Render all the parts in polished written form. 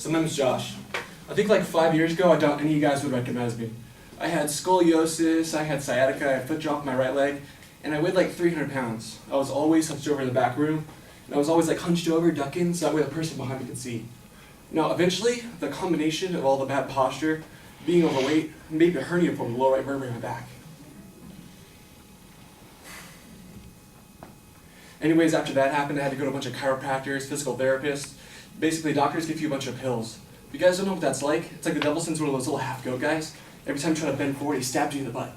So my name's Josh. I think like 5 years ago, I doubt any of you guys would recognize me. I had scoliosis, I had sciatica, I had foot drop in my right leg, and I weighed like 300 pounds. I was always hunched over in the back room, and I was always like hunched over, ducking, so that way the person behind me could see. Now eventually, the combination of all the bad posture, being overweight, made a hernia form in the lower right vertebrae in my back. Anyways, after that happened, I had to go to a bunch of chiropractors, physical therapists. Basically, doctors give you a bunch of pills. If you guys don't know what that's like, it's like the devil sends one of those little half-goat guys. Every time you try to bend forward, he stabs you in the butt.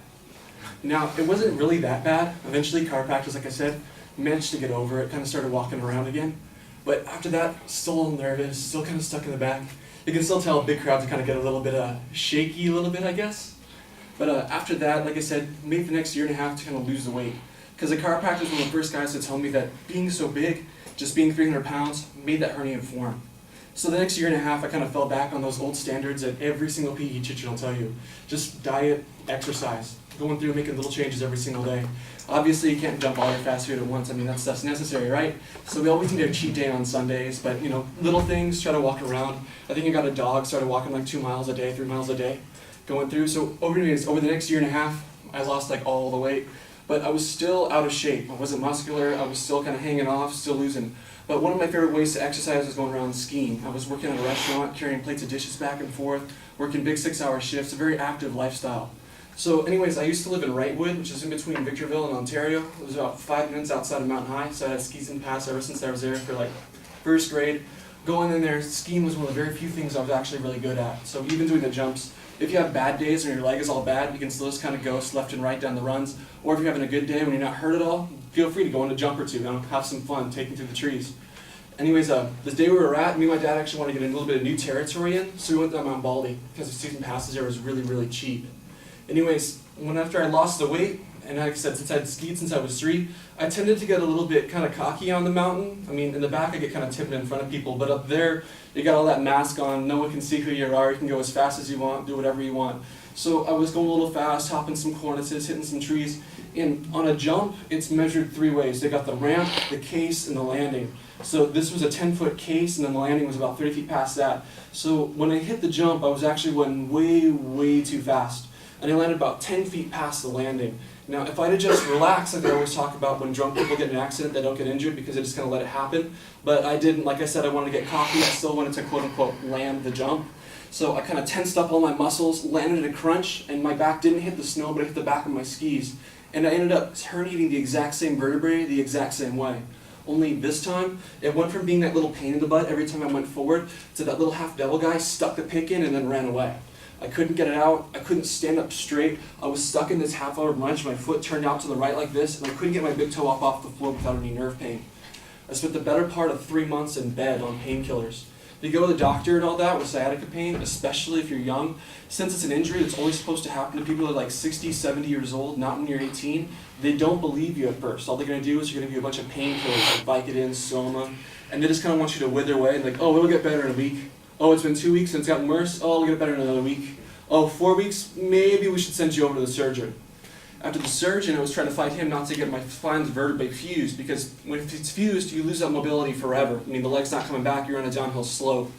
Now, it wasn't really that bad. Eventually, chiropractors, like I said, managed to get over it, kind of started walking around again. But after that, still a little nervous, still kind of stuck in the back. You can still tell big crowds kind of get a little bit shaky a little bit, I guess. But after that, like I said, maybe the next year and a half to kind of lose the weight. Because the chiropractor was one of the first guys to tell me that being so big, just being 300 pounds, made that hernia form. So the next year and a half, I kind of fell back on those old standards that every single PE teacher will tell you. Just diet, exercise, going through making little changes every single day. Obviously, you can't dump all your fast food at once. I mean, that stuff's necessary, right? So we always need a cheat day on Sundays, but you know, little things, try to walk around. I think I got a dog, started walking like 2 miles a day, 3 miles a day, going through. So over the next year and a half, I lost like all the weight. But I was still out of shape. I wasn't muscular, I was still kind of hanging off, still losing. But one of my favorite ways to exercise was going around skiing. I was working at a restaurant, carrying plates of dishes back and forth, working big 6-hour shifts, a very active lifestyle. So anyways, I used to live in Wrightwood, which is in between Victorville and Ontario. It was about 5 minutes outside of Mountain High, so I had skis and pass ever since I was there for like first grade. Going in there, skiing was one of the very few things I was actually really good at. So even doing the jumps, if you have bad days when your leg is all bad, you can still just kind of go left and right down the runs. Or if you're having a good day when you're not hurt at all, feel free to go on a jump or two, have some fun, taking through the trees. Anyways, this day we were at, me and my dad actually wanted to get a little bit of new territory in, so we went down Mount Baldy, because the season passes there was really, really cheap. Anyways, after I lost the weight, and like I said, since I'd skied since I was 3, I tended to get a little bit kind of cocky on the mountain. I mean, in the back I get kind of timid in front of people, but up there, you got all that mask on, no one can see who you are, you can go as fast as you want, do whatever you want. So I was going a little fast, hopping some cornices, hitting some trees, and on a jump, it's measured 3 ways. They got the ramp, the case, and the landing. So this was a 10-foot case, and then the landing was about 30 feet past that. So when I hit the jump, I was actually going way, way too fast. And I landed about 10 feet past the landing. Now, if I'd have just relaxed, like I always talk about when drunk people get in an accident, they don't get injured because they just kind of let it happen. But I didn't, like I said, I wanted to get cocky. I still wanted to quote-unquote land the jump. So I kind of tensed up all my muscles, landed at a crunch, and my back didn't hit the snow, but it hit the back of my skis. And I ended up herniating the exact same vertebrae the exact same way. Only this time, it went from being that little pain in the butt every time I went forward to that little half-devil guy stuck the pick in and then ran away. I couldn't get it out, I couldn't stand up straight, I was stuck in this half-hour lunge, my foot turned out to the right like this, and I couldn't get my big toe up off the floor without any nerve pain. I spent the better part of 3 months in bed on painkillers. You go to the doctor and all that with sciatica pain, especially if you're young, since it's an injury that's only supposed to happen to people that are like 60, 70 years old, not when you're 18, they don't believe you at first. All they're going to do is you're going to give you a bunch of painkillers like Vicodin, Soma, and they just kind of want you to wither away and like, oh, it'll get better in a week. Oh, it's been 2 weeks and it's gotten worse. Oh, it'll get better in another week. Oh, 4 weeks, maybe we should send you over to the surgeon. After the surgeon, I was trying to fight him not to get my spine vertebrae fused, because when it's fused, you lose that mobility forever. I mean, the leg's not coming back, you're on a downhill slope.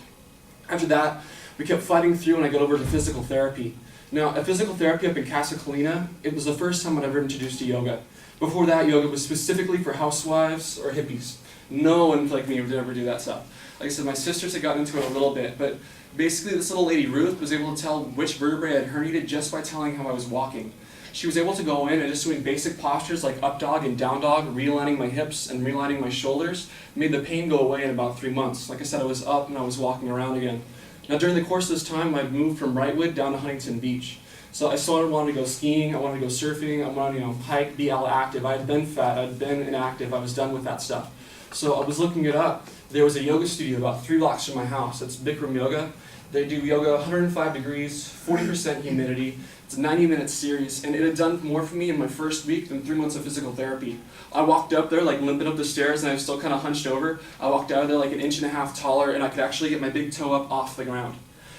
After that, we kept fighting through and I got over to physical therapy. Now, at physical therapy up in Casa Colina, it was the first time I'd ever introduced to yoga. Before that, yoga was specifically for housewives or hippies. No one like me would ever do that stuff. Like I said, my sisters had gotten into it a little bit, but basically this little lady, Ruth, was able to tell which vertebrae I had herniated just by telling how I was walking. She was able to go in and just doing basic postures like up dog and down dog, realigning my hips and realigning my shoulders, made the pain go away in about 3 months. Like I said, I was up and I was walking around again. Now during the course of this time, I moved from Wrightwood down to Huntington Beach. So I started wanting to go skiing, I wanted to go surfing, I wanted to hike, be all active. I had been fat, I had been inactive, I was done with that stuff. So I was looking it up. There was a yoga studio about 3 blocks from my house. It's Bikram Yoga. They do yoga 105 degrees, 40% humidity. It's a 90-minute series, and it had done more for me in my first week than 3 months of physical therapy. I walked up there like limping up the stairs, and I was still kind of hunched over. I walked out of there like 1.5 inches taller, and I could actually get my big toe up off the ground.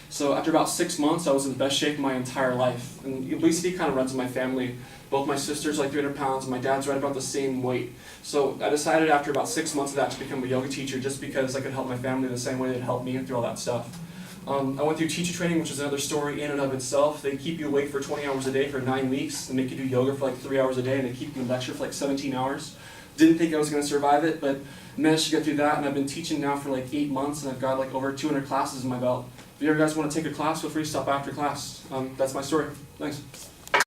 So after about 6 months, I was in the best shape of my entire life. And obesity kind of runs in my family. Both my sisters like 300 pounds, and my dad's right about the same weight. So I decided after about 6 months of that to become a yoga teacher just because I could help my family the same way that helped me through all that stuff. I went through teacher training, which is another story in and of itself. They keep you awake for 20 hours a day for 9 weeks. They make you do yoga for like 3 hours a day, and they keep you in lecture for like 17 hours. Didn't think I was going to survive it, but managed to get through that, and I've been teaching now for like 8 months, and I've got like over 200 classes in my belt. If you ever guys want to take a class, feel free to stop after class. That's my story. Thanks.